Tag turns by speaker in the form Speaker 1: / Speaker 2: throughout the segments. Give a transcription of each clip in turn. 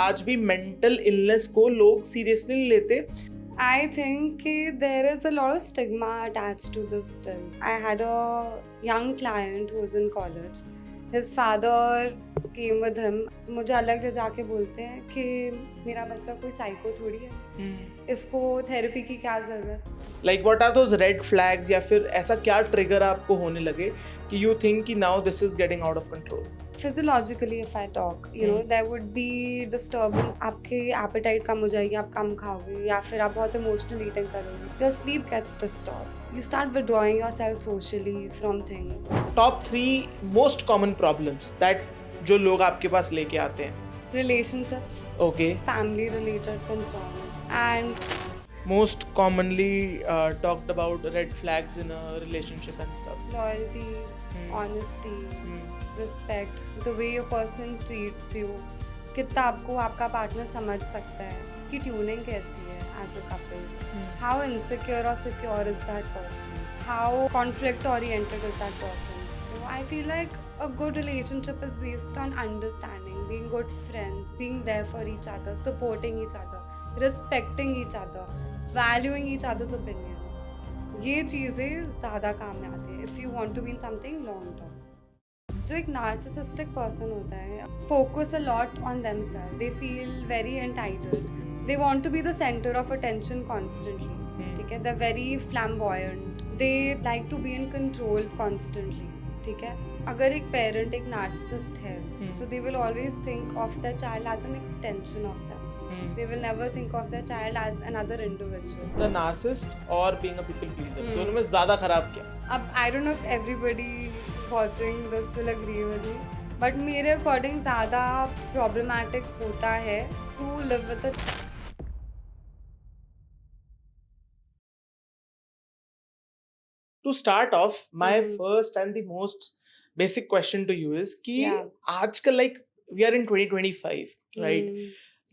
Speaker 1: आज भी mental illness को लोग सीरियसली नहीं लेते?
Speaker 2: I think there is a lot of stigma attached to this still. I had a young client who was in college. His father came with him. तो मुझे अलग ले जाके बोलते हैं कि मेरा बच्चा कोई साइको थोड़ी है, इसको थेरेपी की क्या ज़रूरत.
Speaker 1: Like what are those red flags या फिर ऐसा क्या ट्रिगर आपको होने लगे कि you think कि now this is getting out of control?
Speaker 2: Physiologically, if I talk, there would be disturbance. आपके appetite कम हो जाएगी, आप कम खाओगे या फिर आप बहुत emotional eating करोगे. Your sleep gets disturbed. You start withdrawing yourself socially from things.
Speaker 1: Top 3 most common problems that जो लोग आपके पास लेके आते हैं.
Speaker 2: Relationships,
Speaker 1: Okay.
Speaker 2: family related concerns, and
Speaker 1: Most commonly talked about red flags in a relationship and stuff.
Speaker 2: loyalty, honesty, respect, the way a person treats you, कितना आपको आपका partner समझ सकता है, कि ट्यूनिंग कैसी है as a couple, how insecure और secure is that person, how conflict oriented is that person. So I feel like a good relationship is based on understanding, being good friends, being there for each other, supporting each other, respecting each other, valuing each other's opinions. ये चीज़ें ज़्यादा काम में आती है if you want to be in something long term. जो एक narcissistic person होता है, focus a lot on themselves, they feel very entitled, they want to be the centre of attention constantly. ठीक है, they are very flamboyant, they like to be in control constantly. ठीक है, अगर एक parent एक narcissist है, so they will always think of their child as an extension of them. They will never think of their child as another individual.
Speaker 1: The narcissist और being a people pleaser, दोनों में ज़्यादा खराब क्या?
Speaker 2: अब I don't know if everybody watching this will agree with me, but मेरे according ज़्यादा problematic होता है to live with a.
Speaker 1: To start off, my first and the most basic question to you is कि आजकल like we are in 2025, right?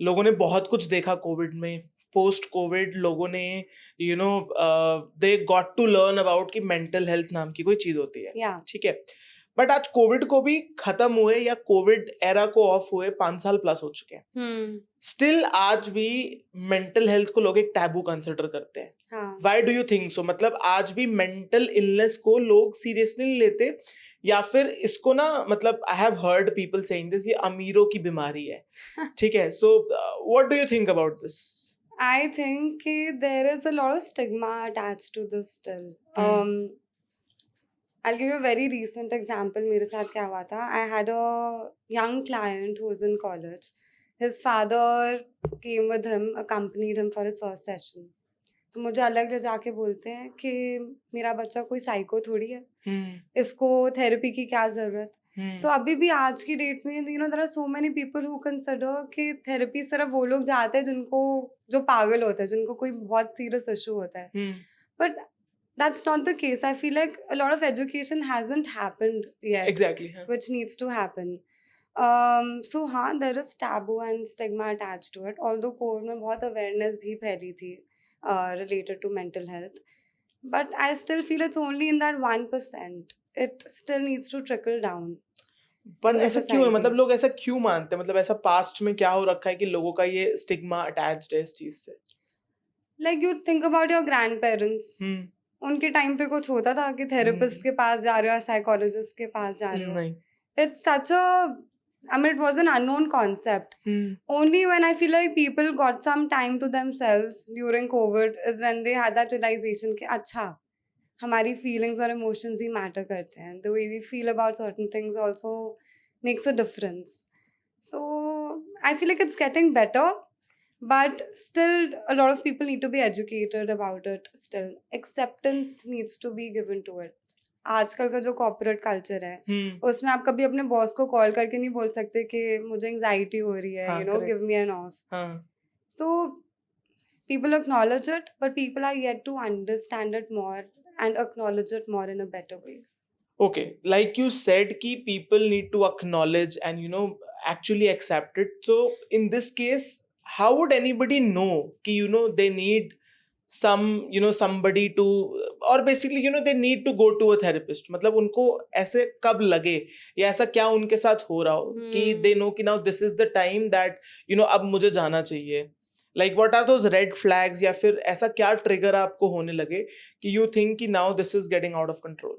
Speaker 1: लोगों ने बहुत कुछ देखा कोविड में. पोस्ट कोविड लोगों ने they got to learn about कि मेंटल हेल्थ नाम की कोई चीज होती है. ठीक है, बट आज कोविड को भी खत्म हुए या कोविड एरा को ऑफ हुए 5 साल प्लस हो चुके हैं. स्टिल आज भी मेंटल हेल्थ को लोग एक टैबू कंसिडर करते हैं. Why do you think so? मतलब आज भी मेंटल इलनेस को लोग सीरियसली नहीं लेते या फिर इसको ना, मतलब I have heard people saying this, ये अमीरों की बीमारी है. ठीक है, so what do you think about this?
Speaker 2: I think there is a lot of stigma attached to this still. I'll give you a very recent example. मेरे साथ क्या हुआ था? I had a young client who was in college. His father came with him, accompanied him for his first session. तो मुझे अलग ले जाके बोलते हैं कि मेरा बच्चा कोई साइको थोड़ी है, इसको थेरेपी की क्या ज़रूरत. तो अभी भी आज की डेट में there are so many people who consider कि थेरेपी सिर्फ वो लोग जाते हैं जो पागल होते हैं, जिनको कोई बहुत सीरियस इशू होता है. But that's not the case. I feel like a lot of education hasn't happened yet.
Speaker 1: Exactly.
Speaker 2: Which needs to happen. So हाँ, there is taboo and stigma attached to it. Although Covid में बहुत awareness भी फैली थी related to mental health, but I still feel it's only in that 1%. It still needs to trickle down.
Speaker 1: पर ऐसा क्यों है? मतलब लोग ऐसा क्यों मानते हैं? मतलब ऐसा पास्ट में क्या हो रखा है कि लोगों का ये स्टिग्मा अटैच्ड है इस चीज से?
Speaker 2: Like you think about your grandparents. उनके टाइम पे कुछ होता था कि थेरेपिस्ट के पास जा रहे हो, साइकोलॉजिस्ट के पास जा रहे हो?
Speaker 1: नहीं.
Speaker 2: It's such a, I mean, it was an unknown concept. Only when I feel like people got some time to themselves during COVID is when they had that realization कि अच्छा, हमारी feelings और emotions भी matter करते हैं. The way we feel about certain things also makes a difference. So I feel like it's getting better. But still, a lot of people need to be educated about it. Still, acceptance needs to be given to it. आजकल का जो corporate culture है, उसमें आप कभी अपने boss को call करके नहीं बोल सकते कि मुझे एंजाइटी हो रही है, give me an off. So people acknowledge it, but people are yet to understand it more and acknowledge it more in a better way.
Speaker 1: Okay, like you said कि people need to acknowledge and actually accept it. So in this case, how would anybody know कि they need somebody to, or basically they need to go to a therapist. मतलब उनको ऐसे कब लगे या ऐसा क्या उनके साथ हो रहा हो कि they know कि now this is the time that अब मुझे जाना चाहिए. Like what are those red flags, या फिर ऐसा क्या trigger आपको होने लगे कि you think कि now this is getting out of control?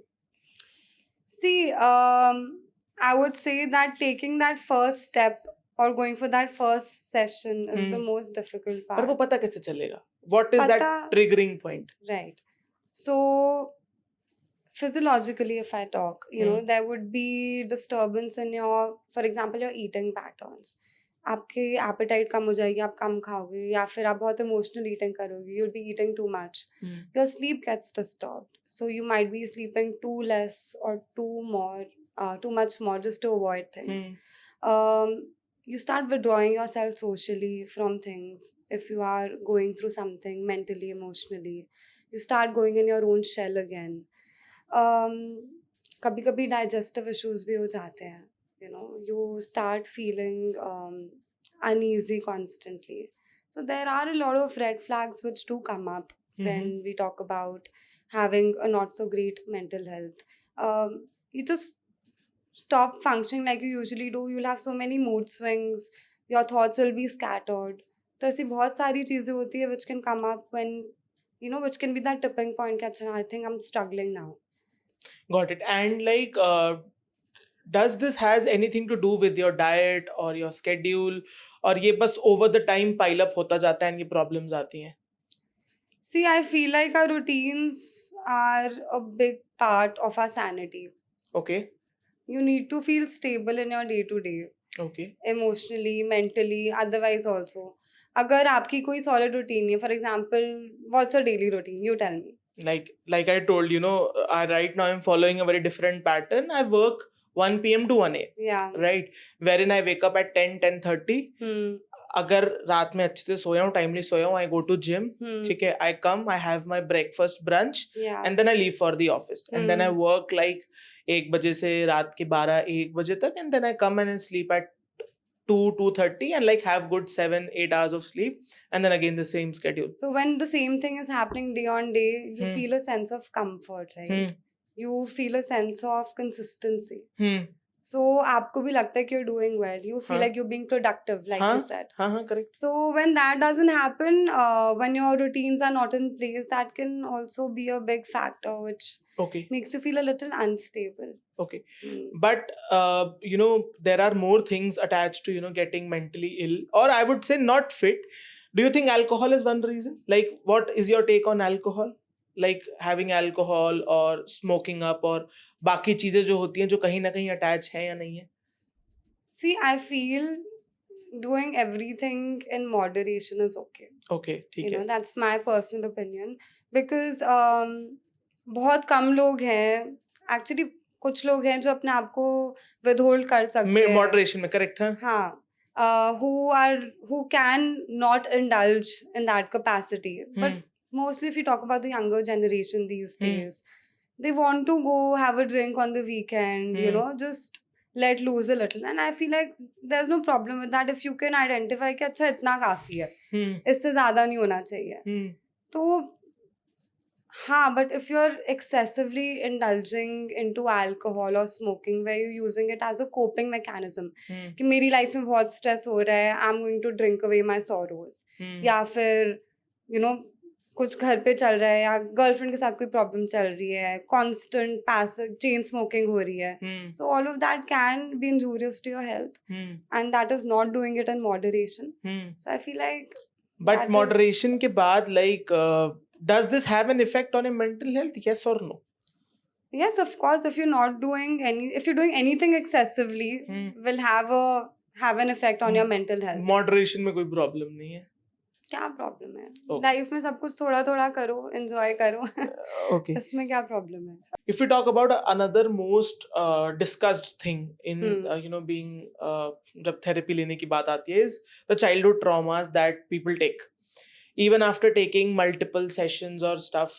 Speaker 2: See, I would say that taking that first step or going for that first session is the most difficult part.
Speaker 1: पर वो पता कैसे चलेगा? What is that triggering point?
Speaker 2: Right. So, physiologically, if I talk, there would be disturbance in your, for example, your eating patterns. आपके appetite कम हो जाएगी, आप कम खाओगे, या फिर आप बहुत emotional eating करोगे, you'll be eating too much. Your sleep gets disturbed. So you might be sleeping too less or too much more just to avoid things. You start withdrawing yourself socially from things if you are going through something mentally, emotionally. You start going in your own shell again. कभी-कभी digestive issues भी हो जाते हैं. You start feeling uneasy constantly. So there are a lot of red flags which do come up when we talk about having a not so great mental health. You just stop functioning like you usually do. You'll have so many mood swings. Your thoughts will be scattered. तो ऐसी बहुत सारी चीजें होती है which can come up when, which can be that tipping point कि अच्छा, I think I'm struggling now.
Speaker 1: Got it. And like, does this has anything to do with your diet or your schedule, और ये बस over the time pile up होता जाता है and ये problems आती हैं?
Speaker 2: See, I feel like our routines are a big part of our sanity.
Speaker 1: Okay.
Speaker 2: You need to feel stable in your day to day.
Speaker 1: Okay.
Speaker 2: Emotionally, mentally, otherwise also. अगर आपकी कोई solid routine है, for example, what's your daily routine? You tell me.
Speaker 1: Like I told, right now I'm following a very different pattern. I work 1 p.m. to 1 a.m.
Speaker 2: Yeah.
Speaker 1: Right? Wherein I wake up at 10:30. अगर रात में अच्छे से सोया हूँ, timely सोया हूँ, I go to gym. ठीक है, I come, I have my breakfast, brunch, and then I leave for the office. And then I work like 1 बजे से रात के 12-1 बजे तक, and then I come and sleep at 2:30 and like have good 7-8 hours of sleep, and then again the same schedule.
Speaker 2: So when the same thing is happening day on day, you feel a sense of comfort, right? You feel a sense of consistency. So आपको भी लगता है कि you're doing well. You feel like you're being productive, like you said.
Speaker 1: Correct.
Speaker 2: So when that doesn't happen, when your routines are not in place, that can also be a big factor which makes you feel a little unstable.
Speaker 1: Okay. But there are more things attached to getting mentally ill, or I would say not fit. Do you think alcohol is one reason? Like, what is your take on alcohol? Like having alcohol or smoking up और बाकी चीजें जो होती हैं जो कहीं ना कहीं attach है या नहीं है?
Speaker 2: See, I feel doing everything in moderation is okay.
Speaker 1: Okay, ठीक है.
Speaker 2: That's my personal opinion, because बहुत कम लोग हैं, actually कुछ लोग हैं जो अपने आप को withhold कर सकते हैं.
Speaker 1: Moderation में, correct, हाँ?
Speaker 2: हाँ. who can not indulge in that capacity. But mostly if you talk about the younger generation these days, they want to go have a drink on the weekend, just let loose a little. And I feel like there's no problem with that if you can identify कि अच्छा इतना काफी है, इससे ज़्यादा नहीं होना चाहिए. तो हाँ, but if you're excessively indulging into alcohol or smoking where you're using it as a coping mechanism, कि मेरी life में बहुत stress हो रहा है, I'm going to drink away my sorrows, या फिर कुछ घर पे चल रहा है या गर्लफ्रेंड के साथ कोई प्रॉब्लम चल रही है, कांस्टेंट पैसिव चेन स्मोकिंग हो रही है, so all of that can be injurious to your health, and that is not doing it in moderation. So I feel like,
Speaker 1: but moderation के बाद like does this have an effect on your mental health, yes और no?
Speaker 2: Yes, of course. If you're doing anything excessively, will have an effect on your mental health.
Speaker 1: Moderation में कोई problem नहीं है?
Speaker 2: क्या problem है? Life में सब कुछ थोड़ा थोड़ा करो, एंजॉय करो.
Speaker 1: Okay.
Speaker 2: इसमें क्या प्रॉब्लम है?
Speaker 1: If we talk about another most discussed thing in being जब therapy लेने की बात आती है, is the childhood traumas that people take even after taking multiple sessions or stuff.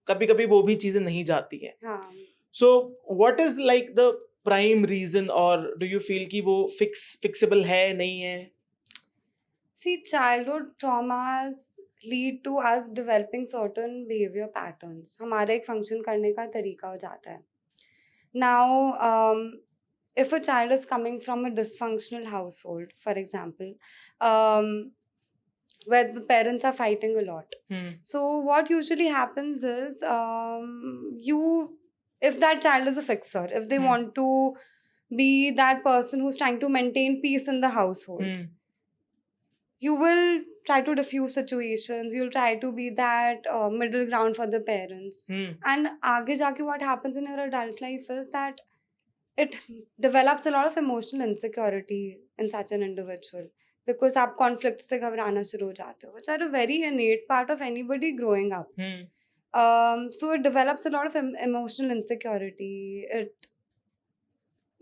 Speaker 1: कभी कभी वो भी चीजें नहीं जाती हैं. So what is like the prime reason, or do you feel कि वो fixable है, नहीं है?
Speaker 2: See, childhood traumas lead to us developing certain behavior patterns. हमारा एक function करने का तरीका हो जाता है. Now, if a child is coming from a dysfunctional household, for example, where the parents are fighting a lot. So what usually happens is, if that child is a fixer, if they want to be that person who's trying to maintain peace in the household, you will try to diffuse situations, you'll try to be that middle ground for the parents. And aage jaake what happens in your adult life is that it develops a lot of emotional insecurity in such an individual, because आप conflict से घबराना शुरू हो जाते हो, which are a very innate part of anybody growing up. So it develops a lot of emotional insecurity. It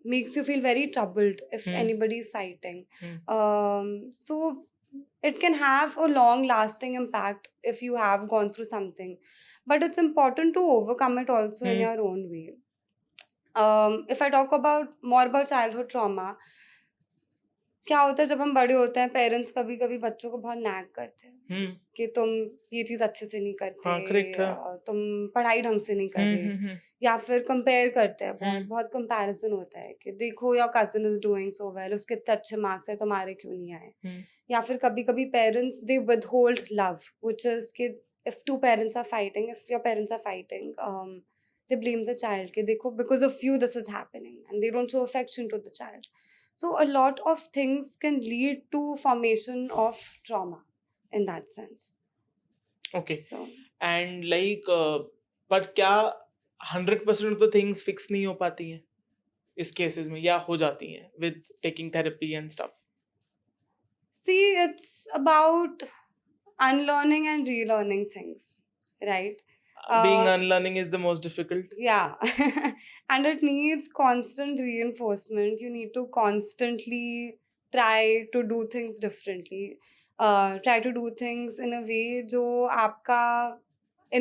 Speaker 2: makes you feel very troubled if anybody is fighting. So it can have a long lasting impact if you have gone through something, but it's important to overcome it also in your own way. If I talk more about childhood trauma, क्या होता है जब हम बड़े होते हैं, parents कभी कभी बच्चों को बहुत नैग करते हैं कि तुम ये चीज अच्छे से नहीं करते, तुम पढ़ाई ढंग से नहीं कर रहे, या फिर कंपेयर करते हैं, बहुत बहुत कंपैरिजन होता है कि देखो your cousin is doing so well, उसके इतने अच्छे मार्क्स है, तुम्हारे क्यों नहीं आए. या फिर कभी कभी parents they withhold love, which is कि if your parents are fighting, they blame the child कि देखो because of you this is happening, and they don't show affection to the child. So a lot of things can lead to formation of trauma in that sense.
Speaker 1: Okay.
Speaker 2: So
Speaker 1: and like but क्या 100% of the things fix नहीं हो पाती हैं इस cases में, या हो जाती हैं with taking therapy and stuff?
Speaker 2: See, it's about unlearning and relearning things, right?
Speaker 1: Being unlearning is the most difficult.
Speaker 2: Yeah. And it needs constant reinforcement. You need to constantly try to do things differently. Try to do things in a way जो आपका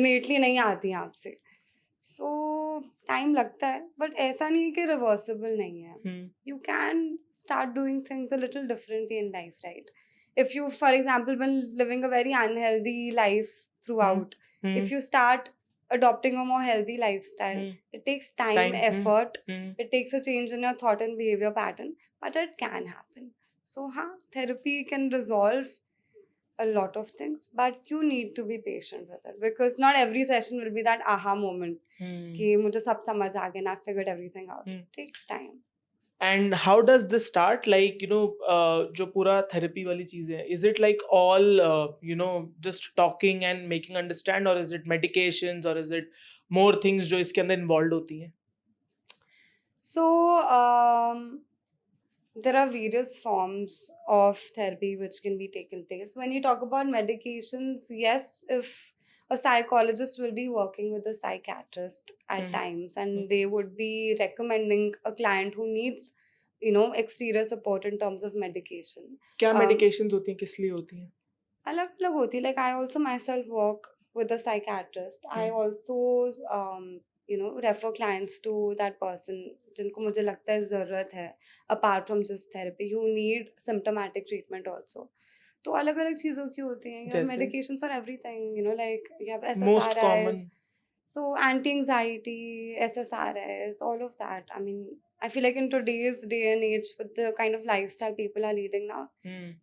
Speaker 2: innately नहीं आती है आपसे. So time लगता है, but ऐसा नहीं है कि reversible नहीं है. You can start doing things a little differently in life, right? If you, for example, been living a very unhealthy life throughout, if you start adopting a more healthy lifestyle, it takes time, effort, it takes a change in your thought and behavior pattern, but it can happen. So therapy can resolve a lot of things, but you need to be patient with it, because not every session will be that aha moment कि मुझे सब समझ आ गया, I figured everything out. It takes time.
Speaker 1: And how does this start? Like, जो पूरा therapy वाली चीज़ है, is it like all, just talking and making understand, or is it medications, or is it more things जो इसके अंदर involved होती हैं?
Speaker 2: So, there are various forms of therapy which can be taken place. When you talk about medications, yes, if a psychologist will be working with a psychiatrist at times, and they would be recommending a client who needs, exterior support in terms of medication.
Speaker 1: क्या medications होती हैं, किस लिए होती हैं?
Speaker 2: अलग-अलग होती है. Like I also myself work with a psychiatrist. I also, refer clients to that person जिनको मुझे लगता है ज़रूरत है, apart from just therapy. You need symptomatic treatment also. तो अलग-अलग चीज़ों की होती हैं. You have medications for everything, like you have SSRIs.
Speaker 1: Most common.
Speaker 2: So anti-anxiety, SSRIs, all of that. I mean, I feel like in today's day and age, with the kind of lifestyle people are leading now,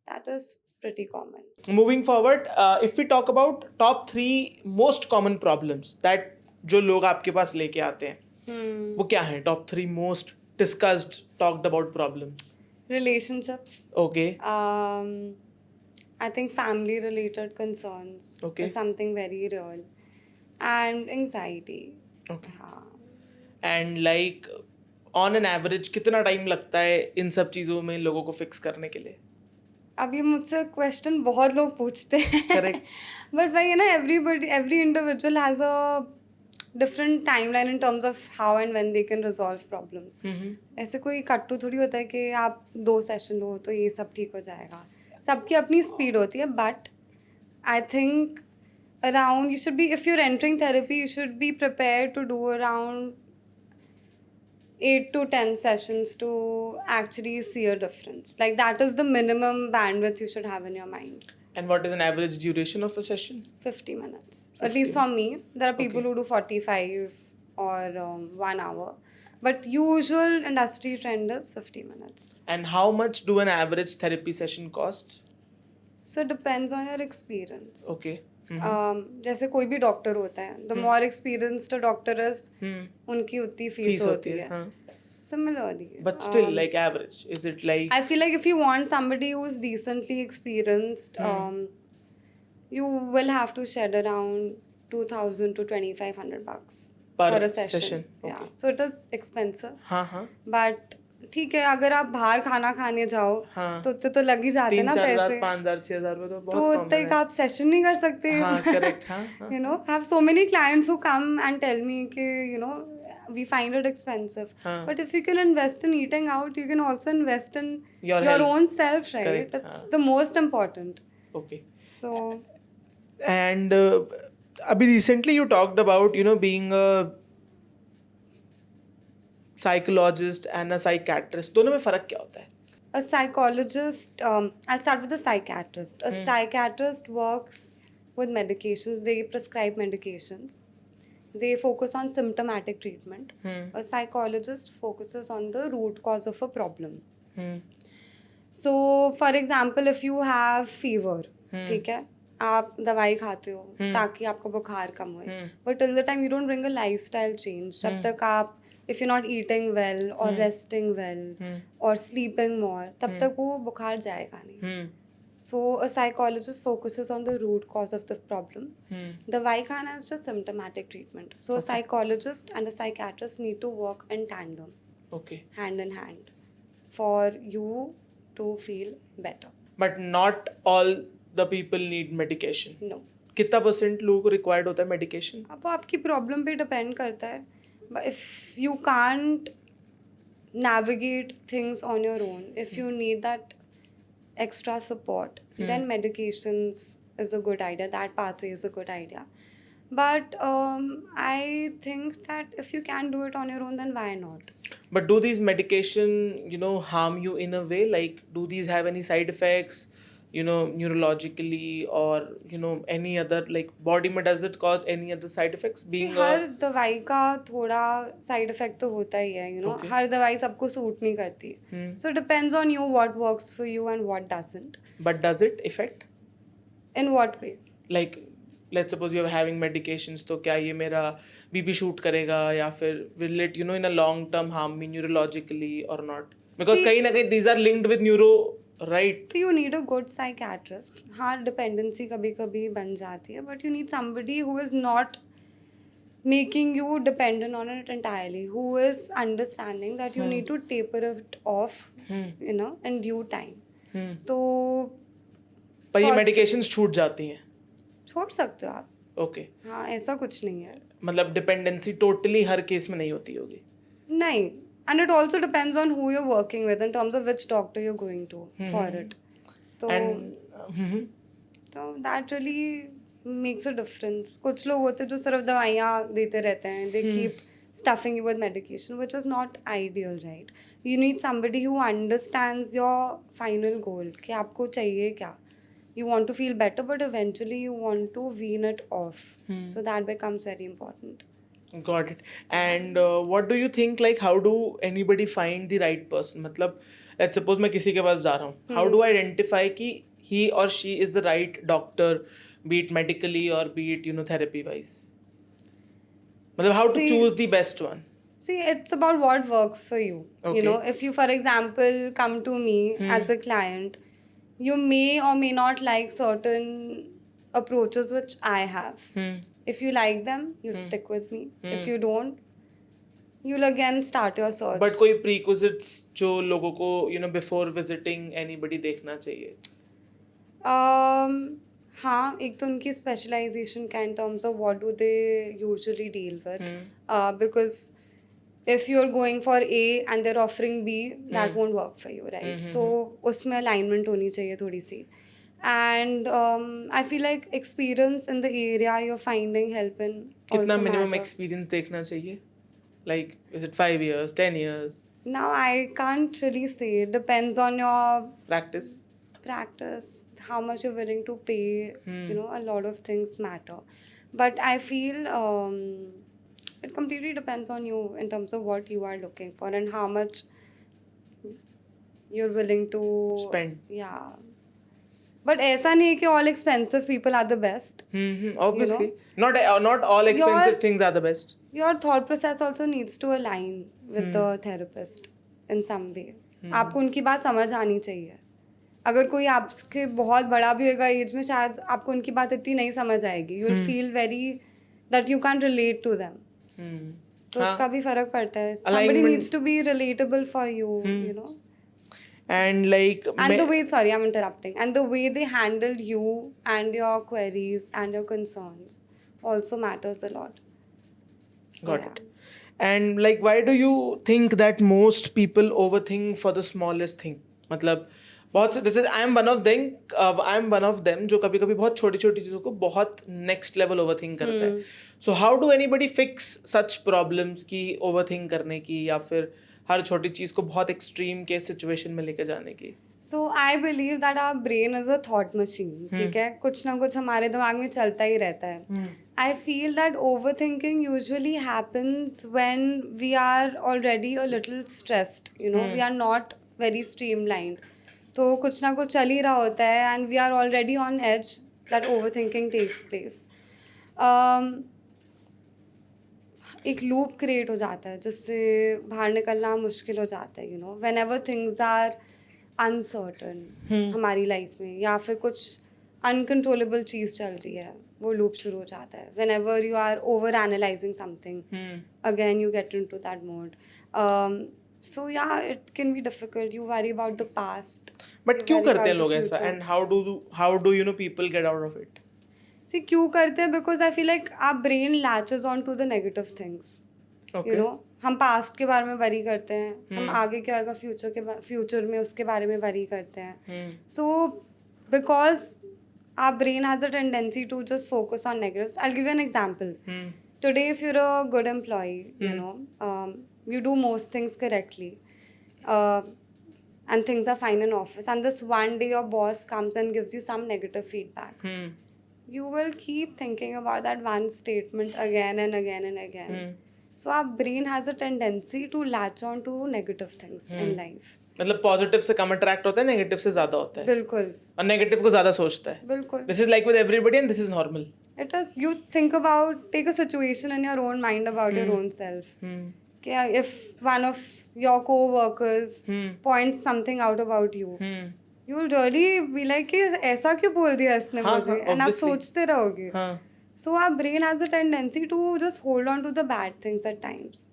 Speaker 2: that is pretty common.
Speaker 1: Moving forward, if we talk about top 3 most common problems that जो लोग आपके पास लेके आते हैं, वो क्या हैं? Top 3 most discussed, talked about problems.
Speaker 2: Relationships.
Speaker 1: Okay.
Speaker 2: I think family-related concerns is something very real, and anxiety.
Speaker 1: Okay. And like on an average, कितना time लगता है इन सब चीज़ों में लोगों को fix करने के लिए?
Speaker 2: अब ये मुझसे क्वेश्चन बहुत लोग पूछते हैं. Correct. But भाई ना, every individual has a different timeline in terms of how and when they can resolve problems. ऐसे कोई कट्टू थोड़ी होता है कि आप 2 सेशन लो तो ये सब ठीक हो जाएगा. सबकी अपनी स्पीड होती है, but I think around, you should be, if you're entering therapy, you should be prepared to do around 8 to 10 sessions to actually see a difference. Like that is the minimum bandwidth you should have in your mind.
Speaker 1: And what is an average duration of a session?
Speaker 2: 50 minutes. At least for me. There are people
Speaker 1: Okay.
Speaker 2: who do 45 or 1 hour. But usual industry trend is 50 minutes.
Speaker 1: And how much do an average therapy session cost?
Speaker 2: So it depends on your experience.
Speaker 1: Okay.
Speaker 2: जैसे कोई भी doctor होता है, the more experienced a doctor is, उनकी उतनी fees होती है.
Speaker 1: हाँ.
Speaker 2: Similarly.
Speaker 1: But still, like average, is it like?
Speaker 2: I feel like if you want somebody who's decently experienced, you will have to shed around 2,000 to 2,500 bucks
Speaker 1: Per
Speaker 2: for a session.
Speaker 1: session,
Speaker 2: Yeah,
Speaker 1: okay.
Speaker 2: so it is expensive.
Speaker 1: हाँ.
Speaker 2: But ठीक है, अगर आप बाहर खाना खाने जाओ
Speaker 1: हाँ.
Speaker 2: तो तो लग ही जाते हैं ना
Speaker 1: 3-4 हजार,
Speaker 2: पैसे.
Speaker 1: 5,000, 6,000 रुपए तो
Speaker 2: तो
Speaker 1: बहुत
Speaker 2: उतने
Speaker 1: कॉमन
Speaker 2: का
Speaker 1: है.
Speaker 2: आप सेशन नहीं कर सकते.
Speaker 1: हाँ, correct. हाँ.
Speaker 2: You know, I have so many clients who come and tell me कि you know we find it expensive.
Speaker 1: हाँ.
Speaker 2: But if you can invest in eating out, you can also invest in
Speaker 1: Your
Speaker 2: your
Speaker 1: health.
Speaker 2: own self, right?
Speaker 1: Correct.
Speaker 2: That's
Speaker 1: हाँ.
Speaker 2: the most important.
Speaker 1: Okay.
Speaker 2: So
Speaker 1: And अभी recently you talked about, you know, being a psychologist and a psychiatrist. दोनों में फर्क क्या होता है?
Speaker 2: a psychologist, I'll start with a psychiatrist. A psychiatrist works with medications. They prescribe medications. They focus on symptomatic treatment. A psychologist focuses on the root cause of a problem. So, for example, if you have fever, ठीक है, आप दवाई खाते हो ताकि आपका बुखार कम हो. But till the time you don't bring a lifestyle change, जब तक आप if you're not eating well or resting well or sleeping more, तब तक वो बुखार जाएगा नहीं. So a psychologist focuses on the root cause of the problem. दवाई खाना is just symptomatic treatment. So a psychologist and a psychiatrist need to work in tandem,
Speaker 1: Okay.
Speaker 2: hand in hand, for you to feel better.
Speaker 1: But not all the people need medication.
Speaker 2: No.
Speaker 1: कितना % लोगों को required होता है medication?
Speaker 2: अब वो आपकी problem पे depend करता है. But if you can't navigate things on your own, if you need that extra support, then medications is a good idea. That pathway is a good idea. But I think that if you can do it on your own, then why not?
Speaker 1: But do these medication, you know, harm you in a way? Like, do these have any side effects, you know, neurologically or, you know, any other, like, body में does it cause any other side effects? Being
Speaker 2: हर दवाई का थोड़ा side effect तो होता ही है, you know. हर दवाई सबको suit नहीं करती. So it depends on you what works for you and what doesn't.
Speaker 1: But does it affect?
Speaker 2: In what way?
Speaker 1: Like, let's suppose you're having medications, तो क्या ये मेरा BP shoot करेगा या फिर will it, you know, in a long term harm me neurologically or not? Because कहीं ना कहीं these are linked with neuro, right?
Speaker 2: So you need a good psychiatrist. हाँ, dependency कभी कभी बन जाती है, but you need somebody who is not making you dependent on it entirely, who is understanding that you need to taper it off, you know, in due time. तो
Speaker 1: पर ये medications छूट जाती हैं.
Speaker 2: छोड़ सकते हो आप.
Speaker 1: Okay.
Speaker 2: हाँ, ऐसा कुछ नहीं है.
Speaker 1: मतलब डिपेंडेंसी टोटली हर केस में नहीं होती होगी.
Speaker 2: नहीं. And it also depends on who you're working with in terms of which doctor you're going to for it. So that really makes a difference. कुछ लोग होते हैं जो सिर्फ दवाइयाँ देते रहते हैं. They keep stuffing you with medication, which is not ideal, right? You need somebody who understands your final goal. कि आपको चाहिए क्या? You want to feel better, but eventually you want to wean it off. So that becomes very important.
Speaker 1: Got it. And what do you think, like, how do anybody find the right person? मतलब, let's suppose मैं किसी के पास जा रहा हूँ. How do I identify कि he or she is the right doctor, be it medically or be it, you know, therapy wise? मतलब, how to choose the best one?
Speaker 2: See, it's about what works for you.
Speaker 1: Okay.
Speaker 2: You know, if you, for example, come to me as a client, you may or may not like certain approaches which I have. If you like them, you'll stick with me. If you don't, you'll again start your search.
Speaker 1: But कोई prerequisites जो लोगों को, you know, before visiting anybody देखना चाहिए?
Speaker 2: हाँ, एक तो उनकी specialization का in terms of what do they usually deal with. Because if you're going for A and they're offering B, that won't work for you, right? So उसमें alignment होनी चाहिए थोड़ी सी. And I feel like experience in the area you're finding help in
Speaker 1: कितना
Speaker 2: also
Speaker 1: minimum
Speaker 2: matters.
Speaker 1: experience देखना चाहिए? Like, is it 5 years, 10 years?
Speaker 2: Now I can't really say. It depends on your
Speaker 1: Practice?
Speaker 2: practice, how much you're willing to pay.
Speaker 1: Hmm.
Speaker 2: You know, a lot of things matter. But I feel it completely depends on you in terms of what you are looking for and how much you're willing to
Speaker 1: Spend.
Speaker 2: Yeah. But ऐसा नहीं है कि all expensive people are the best.
Speaker 1: Obviously.
Speaker 2: You
Speaker 1: Not all expensive
Speaker 2: Your-
Speaker 1: things are the best.
Speaker 2: Your thought process also needs to align with the therapist in some way. आपको उनकी बात समझ आनी चाहिए. अगर कोई आपके बहुत बड़ा भी होगा एज में, शायद आपको उनकी बात इतनी नहीं समझ आएगी. You will feel very that you can relate to them. तो उसका भी फर्क पड़ता है. Somebody needs to be relatable for you, you know.
Speaker 1: And like
Speaker 2: And the way, sorry, I'm interrupting. And the way they handled you and your queries and your concerns also matters a lot. So,
Speaker 1: got
Speaker 2: yeah.
Speaker 1: it. And like, why do you think that most people overthink for the smallest thing? मतलब बहुत से, this is I am one of them जो कभी कभी बहुत छोटी छोटी चीज़ों को बहुत next level overthink करता है. So how do anybody fix such problems की overthink करने की, या फिर हर छोटी चीज़ को बहुत extreme के situation में लेकर जाने की?
Speaker 2: So I believe that our brain is a thought machine. ठीक है, कुछ ना कुछ हमारे दिमाग में चलता ही रहता है. I feel that overthinking usually happens when we are already a little stressed. You know, we are not very streamlined. तो कुछ ना कुछ चल ही रहा होता है and we are already on edge that overthinking takes place. एक लूप क्रिएट हो जाता है जिससे बाहर निकलना मुश्किल हो जाता है. You know, whenever things are uncertain हमारी लाइफ में, या फिर कुछ अनकंट्रोलेबल चीज़ चल रही है, वो लूप शुरू हो जाता है. Whenever you are overanalysing something, again you get into that mode. So ya it can be difficult. You worry about the past.
Speaker 1: But क्यों करते हैं लोग ऐसा? And how do you know people get out of it?
Speaker 2: See, क्यों करते हैं? Because I feel like our brain latches on to the negative things.
Speaker 1: Okay.
Speaker 2: You know, हम past के बारे में वरी करते हैं, हम आगे क्या होगा फ्यूचर में उसके बारे में वरी करते हैं. So because our brain has a tendency to just focus on negatives. I'll give you an example. Today, if you're a good employee, you know, you do most things correctly, and things are fine in office, and this one day your boss comes and gives you some negative feedback. You will keep thinking about that one statement again and again and again. So our brain has a tendency to latch on to negative things in life.
Speaker 1: मतलब positive से कम attract होता है, negative से ज्यादा होता है.
Speaker 2: बिल्कुल.
Speaker 1: और नेगेटिव को ज्यादा सोचता है.
Speaker 2: बिल्कुल.
Speaker 1: This is like with everybody and this is normal.
Speaker 2: It is. You think about, take a situation in your own mind about your own self. If one of your co-workers points something out about you, you will really be like कि ऐसा क्यों बोल दिया इसने मुझे, and आप सोचते रहोगे. So our brain has a tendency to just hold on to the bad things at times.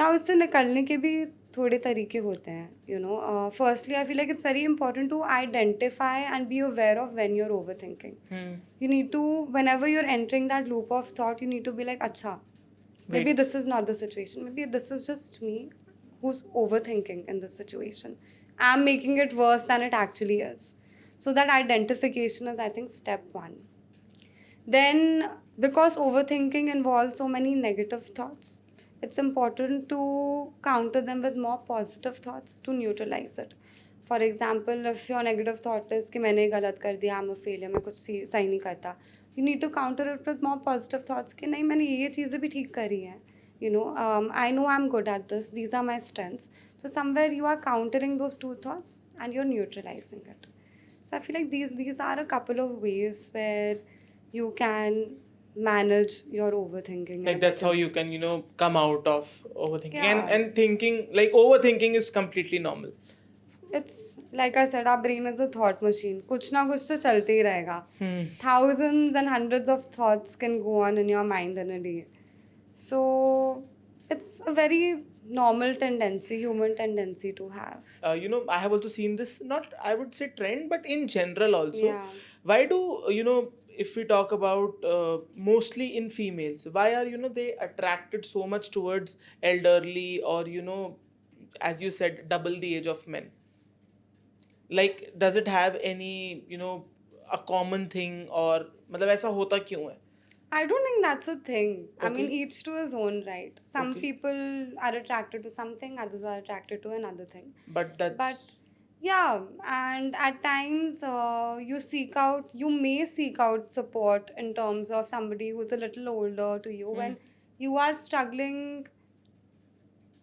Speaker 2: Now इससे निकलने के भी थोड़े तरीके होते हैं. You know, firstly I feel like it's very important to identify and be aware of when you're overthinking. You need to, whenever you're entering that loop of thought, you need to be like, अच्छा, maybe this is not the situation, maybe this is just me who's overthinking in this situation. I'm making it worse than it actually is. So that identification is, I think, step one. Then, because overthinking involves so many negative thoughts, it's important to counter them with more positive thoughts to neutralize it. For example, if your negative thought is कि मैंने गलत कर दिया, I'm a failure, मैं कुछ सही नहीं करता, you need to counter it with more positive thoughts कि नहीं, मैंने ये चीज़ें भी ठीक करी हैं. You know, I know I'm good at this. These are my strengths. So somewhere you are countering those two thoughts and you're neutralizing it. So I feel like these are a couple of ways where you can manage your overthinking.
Speaker 1: Like that's how you can, you know, come out of overthinking.
Speaker 2: Yeah.
Speaker 1: And thinking, like overthinking is completely normal.
Speaker 2: It's like I said, our brain is a thought machine. कुछ ना कुछ तो चलते ही रहेगा. Thousands and hundreds of thoughts can go on in your mind in a day. So it's a very normal tendency, human tendency to have.
Speaker 1: You know, I have also seen this, not I would say trend, but in general also.
Speaker 2: Yeah.
Speaker 1: Why do, you know, if we talk about mostly in females, why are, you know, they attracted so much towards elderly or, you know, as you said, double the age of men? Like, does it have any, you know, a common thing, or मतलब ऐसा होता क्यों है?
Speaker 2: I don't think that's a thing. I mean,
Speaker 1: Okay.
Speaker 2: each to his own right. Some
Speaker 1: Okay.
Speaker 2: people are attracted to something, others are attracted to another thing.
Speaker 1: But that's
Speaker 2: But yeah, and at times you may seek out support in terms of somebody who's a little older to you when you are struggling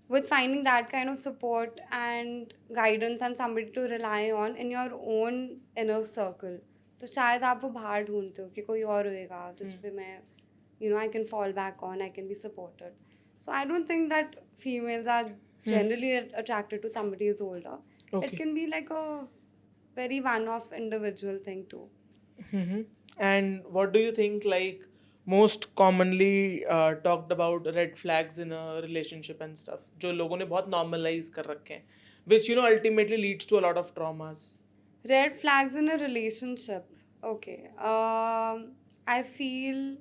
Speaker 2: with finding that kind of support and guidance and somebody to rely on in your own inner circle. तो शायद आप वो बाहर ढूंढते हो कि कोई और होएगा जिस पे मैं I can fall back on, I can be supported. So I don't think that females are generally attracted to somebody who's older.
Speaker 1: Okay.
Speaker 2: It can be like a very one-off individual thing too.
Speaker 1: And what do you think, like, most commonly talked about red flags in a relationship and stuff, जो लोगों ने बहुत normalize कर रखे हैं, which ultimately leads to a lot of traumas.
Speaker 2: Red flags in a relationship. Okay. I feel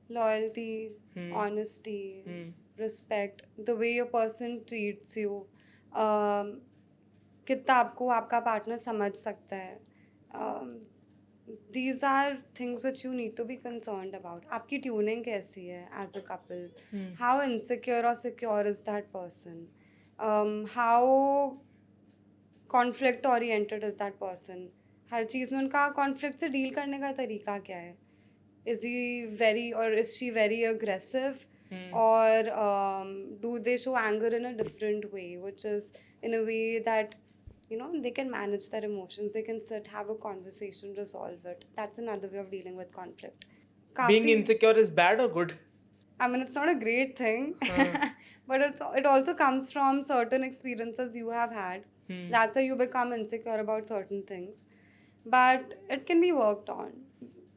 Speaker 2: loyalty, honesty, respect, the way a person treats you, कितना आपको आपका पार्टनर समझ सकता है. These are things which you need to be concerned about. आपकी tuning कैसी है as a couple? How insecure or secure is that person? How conflict oriented is that person? हर चीज़ में उनका conflict से deal करने का तरीका क्या है? Is he very or is she very aggressive? Or do they show anger in a different way, which is in a way that they can manage their emotions, they can sit, have a conversation, resolve it. That's another way of dealing with conflict.
Speaker 1: Being
Speaker 2: काफी-
Speaker 1: insecure is bad or good?
Speaker 2: I mean, it's not a great thing, but it also comes from certain experiences you have had. That's why you become insecure about certain things. But it can be worked on.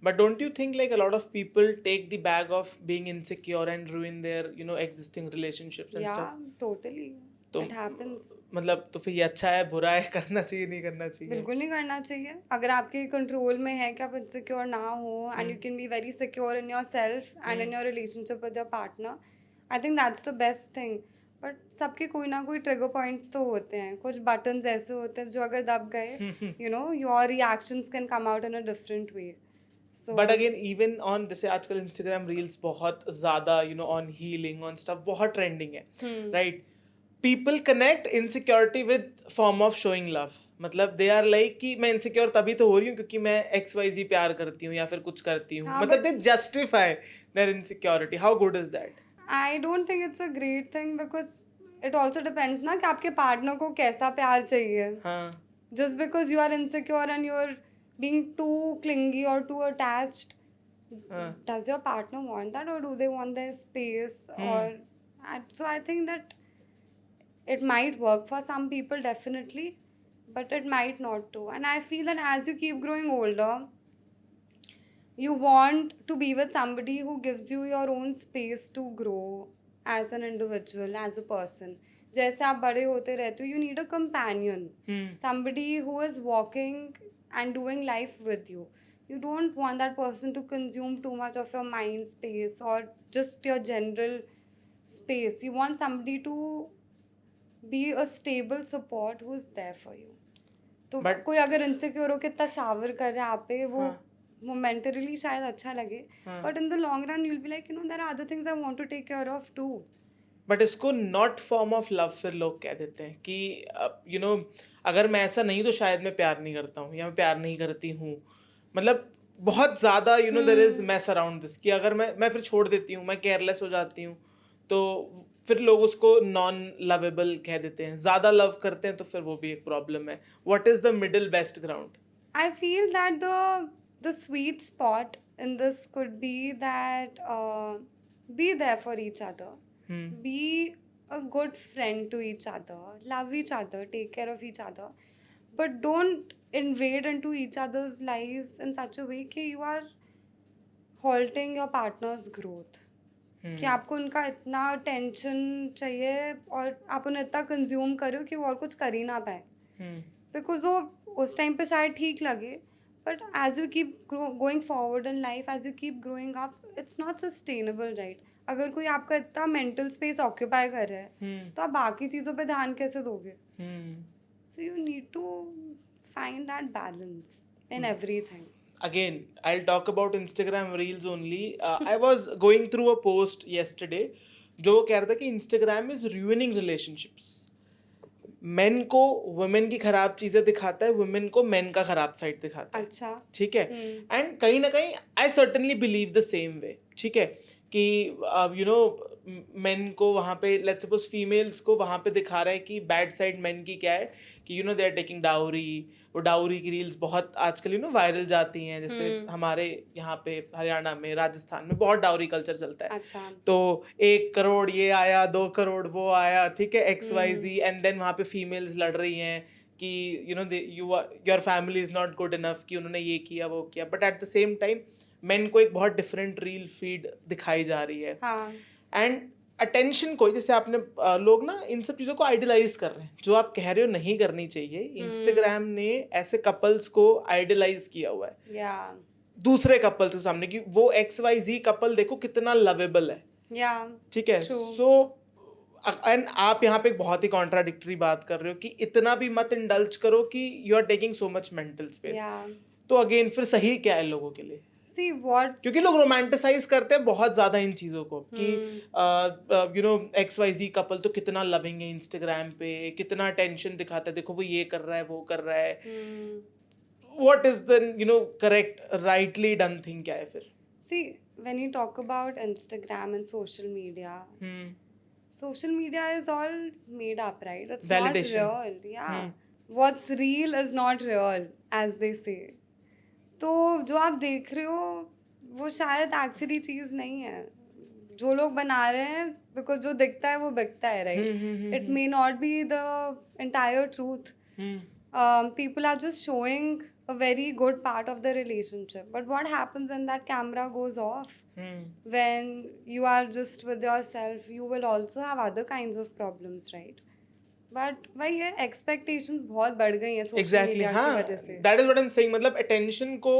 Speaker 1: But don't you think like a lot of people take the bag of being insecure and ruin their existing relationships and stuff?
Speaker 2: Yeah, totally.
Speaker 1: तो
Speaker 2: It happens.
Speaker 1: मतलब तो फिर ये अच्छा है बुरा है, करना चाहिए नहीं करना चाहिए?
Speaker 2: बिल्कुल नहीं करना चाहिए. अगर आपके कंट्रोल में है कि आप इनसिक्योर ना हो and you can be very secure in your self and in your relationship with your partner, I think that's the best thing. But सबके कोई ना कोई ट्रिगर पॉइंट्स तो होते हैं, कुछ बटन्स ऐसे होते हैं जो अगर दब गए your reactions can come out in a different way.
Speaker 1: But again even on जैसे आजकल इंस्टाग्राम रील्स बहुत ज़्यादा ऑन हीलिंग ऑन स्टफ बहुत ट्रेंडिंग है, right? People connect insecurity with form of showing love. मतलब दे आर लाइक कि मैं insecure तभी तो हो रही हूँ क्योंकि मैं XYZ प्यार करती हूँ या फिर कुछ करती हूँ. मतलब they justify their insecurity. How good is that?
Speaker 2: I don't think it's a great thing because it also depends ना कि आपके पार्टनर को कैसा प्यार चाहिए. Just because you are insecure and you're being too clingy or too attached, does your partner want that, or do they want their space? So I think that it might work for some people, definitely, but it might not too. And I feel that as you keep growing older, you want to be with somebody who gives you your own space to grow as an individual, as a person. जैसे आप बड़े होते रहते हो, you need a companion, somebody who is walking and doing life with you. You don't want that person to consume too much of your mind space or just your general space. You want somebody to be a stable support who's there for you. तो कोई अगर insecure हो कितना shower कर रहा है आप पे, वो momentarily शायद अच्छा लगे, but in the long run you'll be like, there are other things I want to take care of too.
Speaker 1: But इसको नॉट फॉर्म ऑफ लव फिर लोग कह देते हैं कि अगर मैं ऐसा नहीं तो शायद मैं प्यार नहीं करता हूँ या मैं प्यार नहीं करती हूँ. मतलब बहुत ज़्यादा there is mess around this कि अगर मैं फिर छोड़ देती हूँ, मैं केयरलेस हो जाती हूँ, तो फिर लोग उसको नॉन लवेबल कह देते हैं. ज़्यादा लव करते हैं तो फिर वो भी एक प्रॉब्लम है. What is the middle best ground?
Speaker 2: I feel that the sweet spot in this could be that be there for each other. Be a good friend to each other, love each other, take care of each other, but don't invade into each other's lives in such a way कि you are halting your partner's growth. कि आपको उनका इतना tension चाहिए और आप उन्हें इतना कंज्यूम करो कि वो और कुछ कर ही ना पाए. बिकॉज वो उस टाइम पे शायद ठीक लगे, but as you keep going forward in life, as you keep growing up, it's not sustainable, right? अगर कोई आपका इतना मेंटल स्पेस ऑक्यूपाई कर रहा है तो आप बाकी चीज़ों पे ध्यान कैसे दोगे? So you need to find that balance in everything.
Speaker 1: again, I'll talk about Instagram Reels only. I was going through a post yesterday जो वो कह रहा था कि Instagram is ruining relationships. Main को वुमेन की खराब चीजें दिखाता है, वुमेन को मेन का खराब साइड दिखाता है.
Speaker 2: अच्छा.
Speaker 1: ठीक है. एंड कहीं ना कहीं आई certainly believe the same way. ठीक है कि यू नो मेन को वहाँ पे लेट्स सपोज फीमेल्स को वहाँ पे दिखा रहा है कि बैड साइड मेन की क्या है कि you know they are taking dowry. वो डाउरी की रील्स बहुत आजकल यू नो वायरल जाती हैं. जैसे हमारे यहाँ पे हरियाणा में, राजस्थान में बहुत डाउरी कल्चर चलता है.
Speaker 2: अच्छा.
Speaker 1: तो 1 करोड़ ये आया, 2 करोड़ वो आया. ठीक है, XYZ. एंड देन वहाँ पे फीमेल्स लड़ रही हैं कि you know your family is not good enough कि उन्होंने ये किया वो किया. But at the same time main को एक बहुत डिफरेंट रील फीड दिखाई जा रही है. एंड अटेंशन को जैसे आपने लोग ना इन सब चीज़ों को आइडलाइज कर रहे हैं, जो आप कह रहे हो नहीं करनी चाहिए. इंस्टाग्राम ने ऐसे कपल्स को आइडलाइज किया हुआ है दूसरे कपल्स के सामने कि वो XYZ कपल देखो कितना लवेबल है. ठीक है. सो एंड आप यहाँ पे एक बहुत ही कॉन्ट्राडिक्टरी बात कर रहे हो कि इतना भी मत इंडल्ज करो कि you are taking so much mental space. तो अगेन फिर सही क्या है लोगों के लिए? क्योंकि लोग रोमांटिसाइज करते हैं बहुत ज्यादा इन चीजों को कि यू नो XYZ कपल तो कितना लविंग है इंस्टाग्राम पे, कितना अटेंशन दिखाता है, देखो वो ये कर रहा है वो कर रहा है. What is the you know correct rightly done thing क्या है फिर?
Speaker 2: See, when you talk about Instagram and social media, social media is all made up, right? It's
Speaker 1: validation.
Speaker 2: Not real. Yeah. What's real is not real, as they say. तो जो आप देख रहे हो वो शायद एक्चुअली चीज़ नहीं है. जो लोग बना रहे हैं बिकॉज जो दिखता है वो बिकता है, right? It may not be the entire truth. People are just showing a very good part of the relationship, but what happens when that camera goes off? When you are just with yourself, you will also have other kinds of problems, right? But वही है, expectations बहुत बढ़ गई हैं social media की वजह से.
Speaker 1: That is what I'm saying. मतलब attention को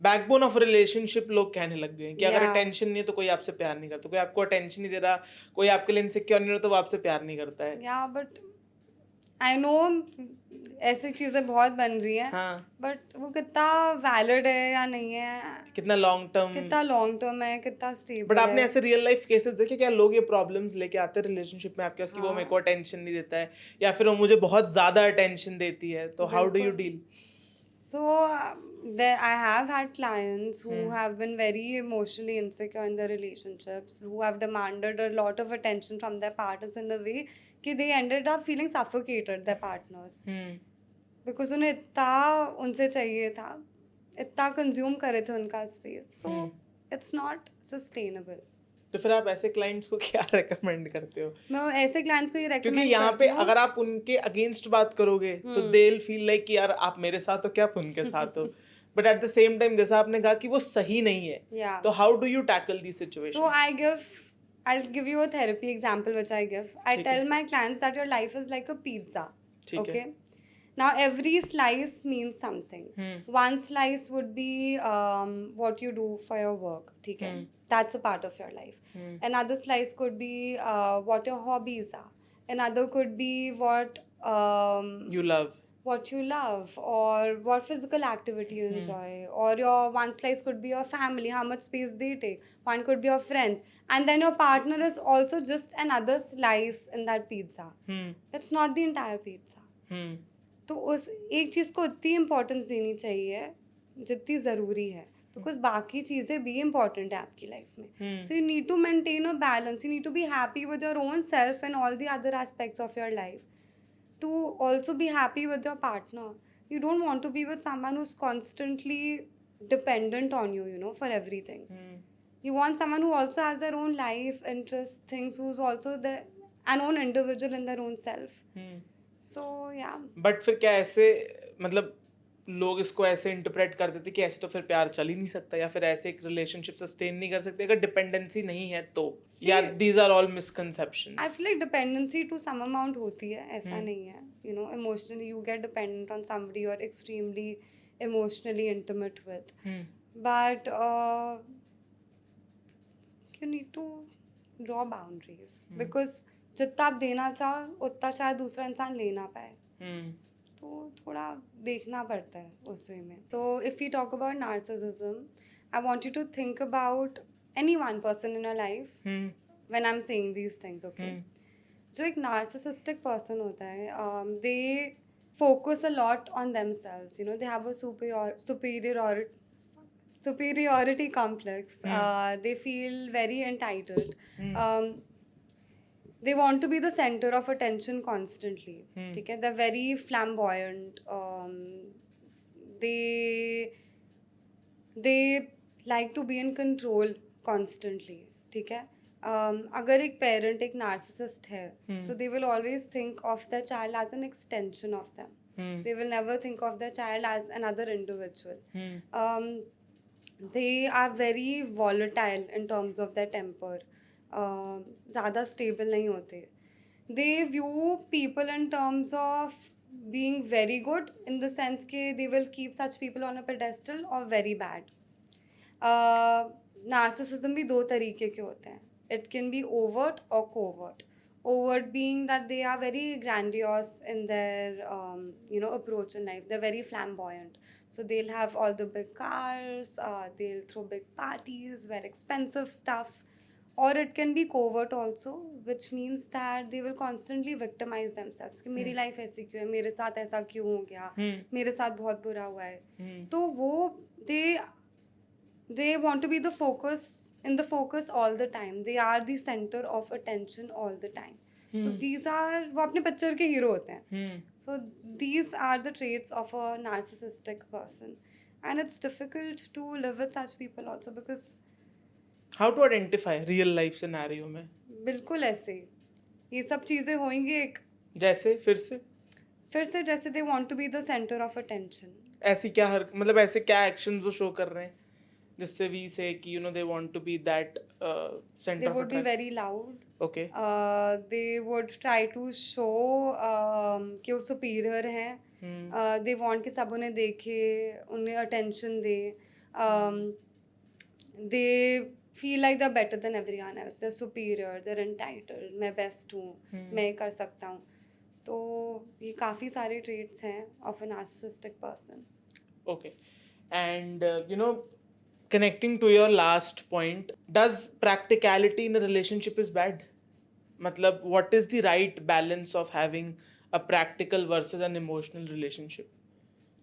Speaker 1: बैकबोन ऑफ रिलेशनशिप लोग कहने लग गए हैं कि अगर अटेंशन नहीं है तो कोई आपसे प्यार नहीं करता. कोई आपको अटेंशन नहीं दे रहा, कोई आपके लिए इनसिक्योर नहीं रहा तो वो आपसे प्यार नहीं करता है.
Speaker 2: बट आई नो ऐसी चीजें बहुत बन रही हैं. बट वो कितना वैलिड है या नहीं है,
Speaker 1: कितना लॉन्ग
Speaker 2: टर्म है, कितना स्टेबल.
Speaker 1: बट आपने ऐसे रियल लाइफ केसेस देखे क्या? लोग ये प्रॉब्लम्स लेके आते हैं रिलेशनशिप में आपके पास कि वो मेरे को अटेंशन नहीं देता है या फिर वो मुझे बहुत ज्यादा अटेंशन देती है. तो how do you deal?
Speaker 2: So I have had clients who have been very emotionally insecure in their relationships, who have demanded a lot of attention from their partners in a way that they ended up feeling suffocated, their partners. Because उन्हें इतना उनसे चाहिए था, इतना consume करे थे उनका space. So it's not sustainable.
Speaker 1: तो फिर आप ऐसे क्लाइंट्स को क्या रेकमेंड करते हो?
Speaker 2: मैं ऐसे क्लाइंट्स को ये रेकमेंड
Speaker 1: क्योंकि यहाँ पे अगर आप उनके अगेंस्ट बात करोगे तो दे विल फील लाइक कि यार आप मेरे साथ हो क्या आप उनके साथ हो. But at the same time जैसा आपने कहा कि वो सही नहीं है, तो how do you tackle this situation?
Speaker 2: So I'll give you a therapy example which I give. I tell my clients that your life is like a pizza. Okay? Now every slice means something. One slice would be what you do for your work. Okay? That's a part of your life. Another slice could be what your hobbies are. Another could be what
Speaker 1: you love.
Speaker 2: What you love, or what physical activity you enjoy, or your one slice could be your family, how much space they take. One could be your friends, and then your partner is also just another slice in that pizza. It's not the entire pizza. तो उस एक चीज़ को उतनी importance देनी चाहिए जितनी ज़रूरी है, बिकॉज बाकी चीज़ें भी इम्पॉर्टेंट है आपकी लाइफ में. So you need to maintain a balance. You need to be happy with your own self and all the other aspects of your life to also be happy with your partner. You don't want to be with someone who's constantly dependent on you, you know, for everything. You want someone who also has their own life, interests, things, who's also an own individual in their own self. So yeah.
Speaker 1: But फिर क्या ऐसे मतलब लोग इसको ऐसे interpret कर देते कि ऐसे तो फिर प्यार चल ही नहीं सकता या फिर ऐसे एक रिलेशनशिप सस्टेन नहीं कर सकते अगर डिपेंडेंसी नहीं है तो. या these are all misconceptions.
Speaker 2: I feel like dependency to some amount होती है, ऐसा नहीं है. You know, emotionally you get dependent on somebody you are extremely emotionally intimate with, but you need to draw boundaries, because जितना आप देना चाहो उतना शायद दूसरा इंसान ले ना पाए. तो थोड़ा देखना पड़ता है उस वे में. तो if we talk about narcissism, I want you to think about any one person in your life when I'm saying these things, okay? जो एक narcissistic person होता है, they focus a lot on themselves. You know, they have a superiority complex. They feel very entitled. They want to be the center of attention constantly. ठीक है, they're very flamboyant. They like to be in control constantly. ठीक है. अगर एक parent एक narcissist है, so they will always think of their child as an extension of them. They will never think of their child as another individual. They are very volatile in terms of their temper. ज़्यादा stable नहीं होते. They view people in terms of being very good, in the sense कि they will keep such people on a pedestal, or very bad. Narcissism भी दो तरीके के होते हैं. It can be overt or covert. Overt being that they are very grandiose in their approach in life. They're very flamboyant. So they'll have all the big cars, they'll throw big parties, wear expensive stuff. Or it can be covert also, which means that they will constantly victimize themselves कि मेरी life ऐसी क्यों है, मेरे साथ ऐसा क्यों हो गया, मेरे साथ बहुत बुरा हुआ है. तो वो they want to be in the focus all the time. They are the center of attention all the time. So these are, वो अपने पिक्चर के हीरो होते हैं. So these are the traits of a narcissistic person, and it's difficult to live with such people also, because
Speaker 1: How to identify real life scenario में?
Speaker 2: बिल्कुल ऐसे ये सब चीज़ें होंगी. एक
Speaker 1: जैसे फिर से
Speaker 2: जैसे they want to be the center of attention.
Speaker 1: ऐसी क्या मतलब ऐसे क्या एक्शंस वो शो कर रहे हैं जिससे we say कि they want to be that center
Speaker 2: They
Speaker 1: of
Speaker 2: would be
Speaker 1: attraction?
Speaker 2: very loud.
Speaker 1: Okay.
Speaker 2: They would try to show कि वो superior हैं. They want कि सब उन्हें देखे, उन्हें attention they. They feel like they're better than everyone else. They're superior, they're entitled. मैं best हूँ, मैं ये कर सकता हूँ. तो ये काफ़ी सारे traits हैं of a narcissistic person.
Speaker 1: Okay. And connecting to your last point, does practicality in a relationship is bad? मतलब what is the right balance of having a practical versus an emotional relationship?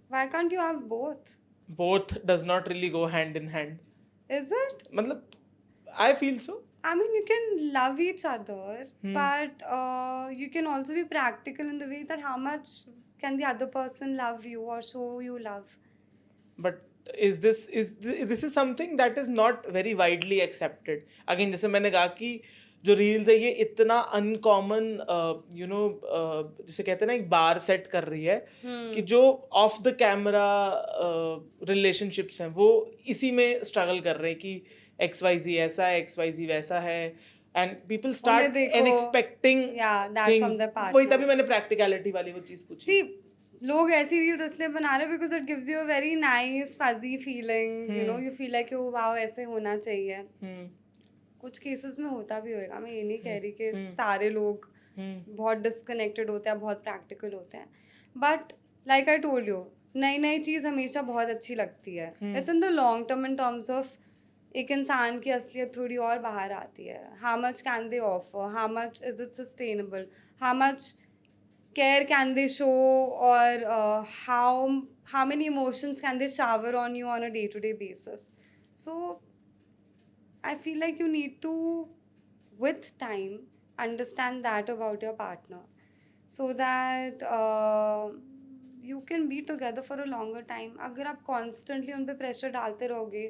Speaker 2: Why can't you have both?
Speaker 1: Both does not really go hand in hand.
Speaker 2: Is it?
Speaker 1: मतलब I feel so.
Speaker 2: I mean, you can love each other, but you can also be practical in the way that how much can the other person love you or show you love.
Speaker 1: But this is something that is not very widely accepted. Again, जैसे मैंने कहा कि जो reels है ये इतना uncommon जिसे कहते हैं ना एक बार सेट कर रही है कि जो ऑफ द कैमरा रिलेशनशिप्स हैं वो इसी में स्ट्रगल कर रहे हैं कि XYZ ऐसा है, XYZ वैसा है, and people start expecting things. वही तभी मैंने प्रैक्टिकलिटी वाली वो चीज़ पूछी.
Speaker 2: लोग ऐसी रील्स इसलिए बना रहे because it gives you a very nice fuzzy feeling. You feel like oh wow ऐसे होना चाहिए. कुछ केसेस में होता भी होएगा, मैं ये नहीं कह रही कि सारे लोग बहुत डिस्कनेक्टेड होते हैं, बहुत प्रैक्टिकल होते हैं. But like I told you, नई चीज़ हमेशा बहुत अच्छी लगती है. It's in the long term in terms of एक इंसान की असलियत थोड़ी और बाहर आती है. How much can they offer, how much is it sustainable, how much care can they show, or how many emotions can they shower on you on a day-to-day basis. So I feel like you need to, with time, understand that about your partner, so that you can be together for a longer time. अगर आप constantly उन पे pressure डालते रहोगे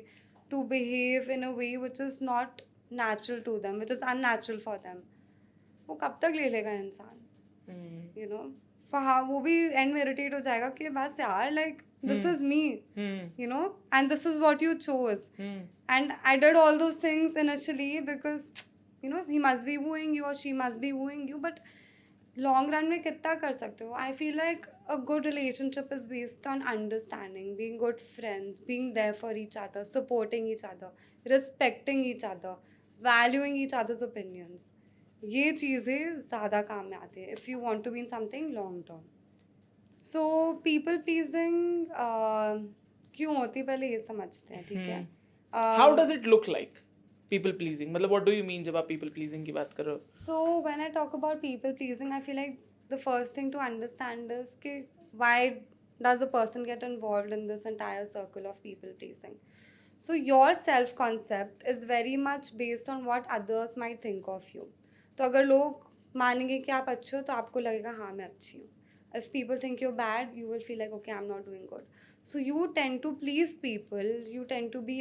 Speaker 2: to behave in a way which is not natural to them, which is unnatural for them, वो कब तक ले लेगा इंसान. वो भी एंड में इरिटेट हो जाएगा कि बस यार like this is me, and this is what you chose, and I did all those things initially because he must be wooing you और she must be wooing you. But long run में कितना कर सकते हो. I feel like a good relationship is based on understanding, being good friends, being there for each other, supporting each other, respecting each other, valuing each other's opinions. ये चीज़ें ज़्यादा काम में आती है if you want to be in something long term. So people pleasing क्यों होती है पहले ये समझते हैं, ठीक है.
Speaker 1: How does it look like people pleasing? मतलब व्हाट डू यू मीन जब आप पीपल प्लीजिंग की बात कर रहे हो?
Speaker 2: So when I talk about people pleasing, I feel like the first thing to understand is कि why does a person get involved in this entire circle of people pleasing? So your self concept is very much based on what others might think of you. तो अगर लोग मानेंगे कि आप अच्छे हो तो आपको लगेगा हाँ मैं अच्छी हूँ. If people think you're bad, you will feel like okay, I'm not doing good. So you tend to please people. You tend to be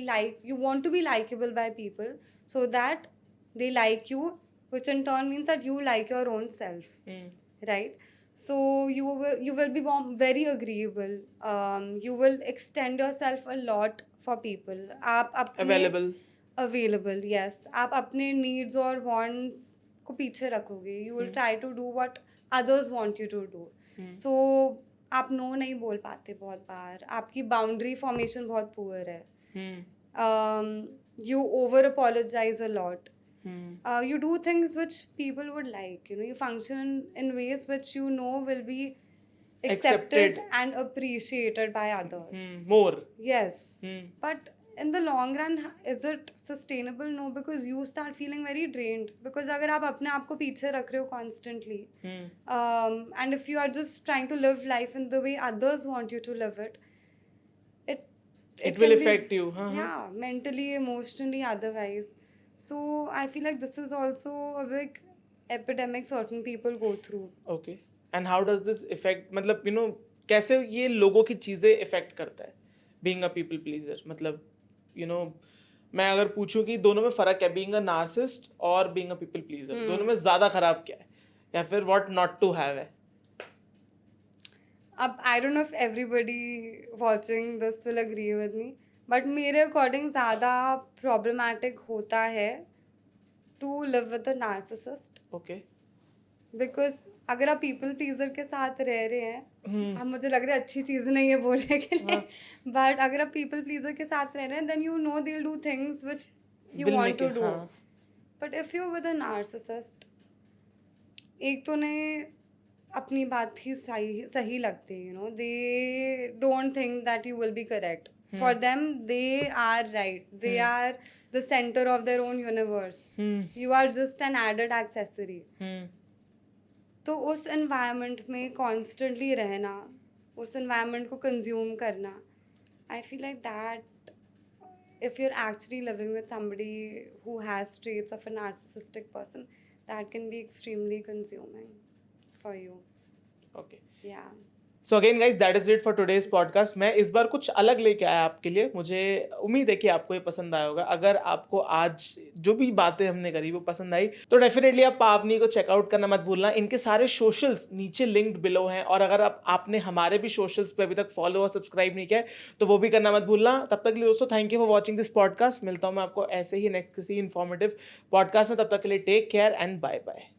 Speaker 2: you want to be likable by people so that they like you, which in turn means that you like your own self, right? So you will be very agreeable. You will extend yourself a lot for people. आप अपने available, yes. आप अपने needs और wants को पीछे रखोगे. You will try to do what others want you to do. So आप no नहीं बोल पाते बहुत बार. आपकी बाउंड्री फॉर्मेशन बहुत पुअर है. You over apologize a lot. You do things which people would like. You function in ways which will be accepted and appreciated by others.
Speaker 1: More.
Speaker 2: Yes. But in the long run, is it sustainable? No, because you start feeling very drained. Because अगर आप अपने आप को पीछे रख रहे हो constantly, and if you are just trying to live life in the way others want you to live it, it
Speaker 1: will
Speaker 2: can
Speaker 1: affect you.
Speaker 2: Yeah, mentally, emotionally, otherwise. So I feel like this is also a big epidemic certain people go through.
Speaker 1: Okay. And how does this affect, मतलब कैसे ये लोगों की चीज़ें affect करता है being a people pleaser? मतलब मैं अगर पूछूं कि दोनों में फ़र्क है, being a narcissist और being a people pleaser, दोनों में ज़्यादा ख़राब क्या है या फिर what not to have है?
Speaker 2: अब I don't know if everybody watching this will agree with me, but मेरे according ज़्यादा problematic होता है to live with a narcissist.
Speaker 1: Okay.
Speaker 2: Because अगर आप people pleaser के साथ रह रहे हैं, अब मुझे लग रहा है अच्छी चीज़ नहीं है बोलने के लिए, but अगर आप people pleaser के साथ रह रहे हैं, then they'll do things which you want to do. But if you're with a narcissist, एक तो उन्हें अपनी बात ही सही लगती है, they don't think that you will be correct. For them, they are right. They are the center of their own universe. You are just an added accessory. तो उस environment में constantly रहना, उस environment को consume करना, I feel like that if you're actually living with somebody who has traits of a narcissistic person, that can be extremely consuming for you.
Speaker 1: Okay.
Speaker 2: Yeah.
Speaker 1: So again guys, that is it for today's podcast. मैं इस बार कुछ अलग लेके आया आपके लिए. मुझे उम्मीद है कि आपको ये पसंद आया होगा. अगर आपको आज जो भी बातें हमने करी वो पसंद आई तो डेफिनेटली आप पावनी को चेकआउट करना मत भूलना. इनके सारे सोशल्स नीचे लिंक्ड बिलो हैं और अगर आपने हमारे भी सोशल्स पे अभी तक फॉलो और सब्सक्राइब नहीं किया है तो वो भी करना मत भूलना. तब तक के लिए दोस्तों thank you for watching this podcast. मिलता हूँ मैं आपको ऐसे ही नेक्स्ट किसी इन्फॉर्मेटिव पॉडकास्ट में. तब तक के लिए take care and bye bye.